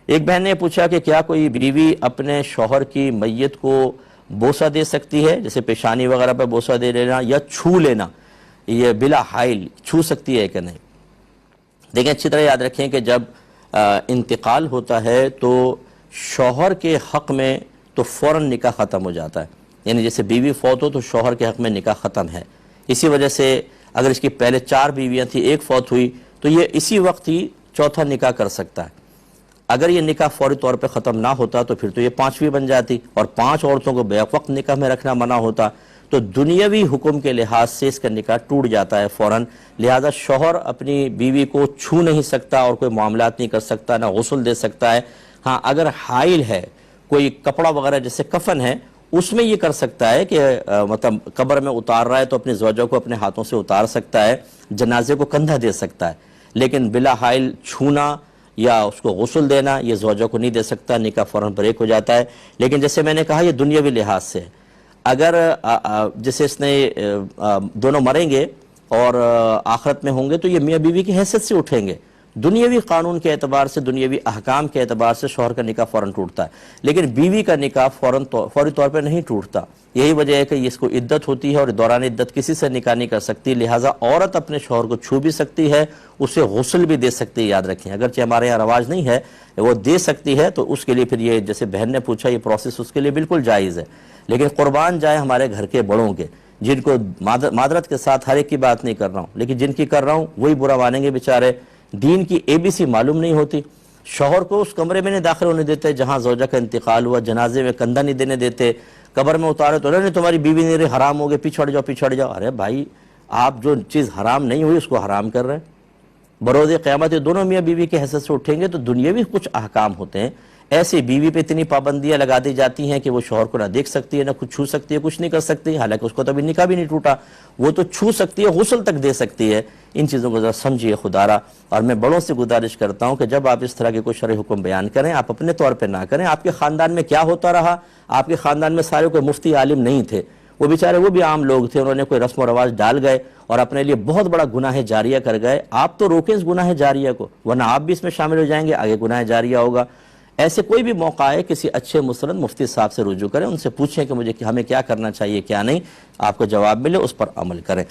ایک بہن نے پوچھا کہ کیا کوئی بیوی اپنے شوہر کی میت کو بوسہ دے سکتی ہے، جیسے پیشانی وغیرہ پہ بوسہ دے لینا یا چھو لینا، یہ بلا حائل چھو سکتی ہے کہ نہیں؟ دیکھیں اچھی طرح یاد رکھیں کہ جب انتقال ہوتا ہے تو شوہر کے حق میں تو فوراً نکاح ختم ہو جاتا ہے، یعنی جیسے بیوی فوت ہو تو شوہر کے حق میں نکاح ختم ہے۔ اسی وجہ سے اگر اس کی پہلے 4 بیویاں تھیں، ایک فوت ہوئی تو یہ اسی وقت ہی چوتھا نکاح کر سکتا ہے۔ اگر یہ نکاح فوری طور پہ ختم نہ ہوتا تو پھر تو یہ 5ویں بن جاتی، اور 5 عورتوں کو بیک وقت نکاح میں رکھنا منع ہوتا، تو دنیاوی حکم کے لحاظ سے اس کا نکاح ٹوٹ جاتا ہے فوراً۔ لہذا شوہر اپنی بیوی کو چھو نہیں سکتا اور کوئی معاملات نہیں کر سکتا، نہ غسل دے سکتا ہے۔ ہاں اگر حائل ہے، کوئی کپڑا وغیرہ جیسے کفن ہے، اس میں یہ کر سکتا ہے کہ مطلب قبر میں اتار رہا ہے تو اپنی زوجہ کو اپنے ہاتھوں سے اتار سکتا ہے، جنازے کو کندھا دے سکتا ہے، لیکن بلا حائل چھونا یا اس کو غسل دینا یہ زوجہ کو نہیں دے سکتا، نکاح فوراً بریک ہو جاتا ہے۔ لیکن جیسے میں نے کہا یہ دنیاوی لحاظ سے، اگر جیسے اس نے دونوں مریں گے اور آخرت میں ہوں گے تو یہ میاں بیوی کی حیثیت سے اٹھیں گے، دنیاوی قانون کے اعتبار سے، دنیاوی احکام کے اعتبار سے شوہر کا نکاح فوراً ٹوٹتا ہے، لیکن بیوی کا نکاح فوری طور پہ نہیں ٹوٹتا۔ یہی وجہ ہے کہ اس کو عدت ہوتی ہے اور دوران عدت کسی سے نکاح نہیں کر سکتی، لہٰذا عورت اپنے شوہر کو چھو بھی سکتی ہے، اسے غسل بھی دے سکتی ہے۔ یاد رکھیں اگرچہ ہمارے یہاں رواج نہیں ہے، وہ دے سکتی ہے، تو اس کے لیے پھر یہ جیسے بہن نے پوچھا یہ پروسیس اس کے لیے بالکل جائز ہے۔ لیکن قربان جائے ہمارے گھر کے بڑوں کے، جن کو معذرت کے ساتھ ہر ایک کی بات نہیں کر رہا ہوں، لیکن جن کی کر رہا ہوں وہی برا مانیں گے بیچارے، دین کی ABC معلوم نہیں ہوتی، شوہر کو اس کمرے میں نہیں داخل ہونے دیتے جہاں زوجہ کا انتقال ہوا، جنازے میں کندھا نہیں دینے دیتے، قبر میں اتارے تو نہیں تمہاری بیوی نہیں رہی، حرام ہو گئے، پیچھڑ جاؤ۔ ارے بھائی آپ جو چیز حرام نہیں ہوئی اس کو حرام کر رہے ہیں۔ بروز قیامت یہ دونوں میاں بیوی کے حیثیت سے اٹھیں گے تو دنیاوی کچھ احکام ہوتے ہیں، ایسی بیوی پہ اتنی پابندیاں لگا دی جاتی ہیں کہ وہ شوہر کو نہ دیکھ سکتی ہے، نہ کچھ چھو سکتی ہے، کچھ نہیں کر سکتی، حالانکہ اس کو تو ابھی نکاح بھی نہیں ٹوٹا، وہ تو چھو سکتی ہے، غسل تک دے سکتی ہے۔ ان چیزوں کو ذرا سمجھیے خدارا، اور میں بڑوں سے گزارش کرتا ہوں کہ جب آپ اس طرح کے کوئی شرعی حکم بیان کریں آپ اپنے طور پہ نہ کریں۔ آپ کے خاندان میں کیا ہوتا رہا، آپ کے خاندان میں سارے کوئی مفتی عالم نہیں تھے، وہ بیچارے وہ بھی عام لوگ تھے، انہوں نے کوئی رسم و رواج ڈال گئے اور اپنے لیے بہت بڑا گناہ جاریہ کر گئے۔ آپ تو روکیں اس گناہ جاریہ کو، ورنہ آپ بھی اس میں شامل ہو جائیں گے، آگے گناہ جاریہ ہوگا۔ ایسے کوئی بھی موقع ہے کسی اچھے مستند مفتی صاحب سے رجوع کریں، ان سے پوچھیں کہ ہمیں کیا کرنا چاہیے کیا نہیں، آپ کو جواب ملے اس پر عمل کریں۔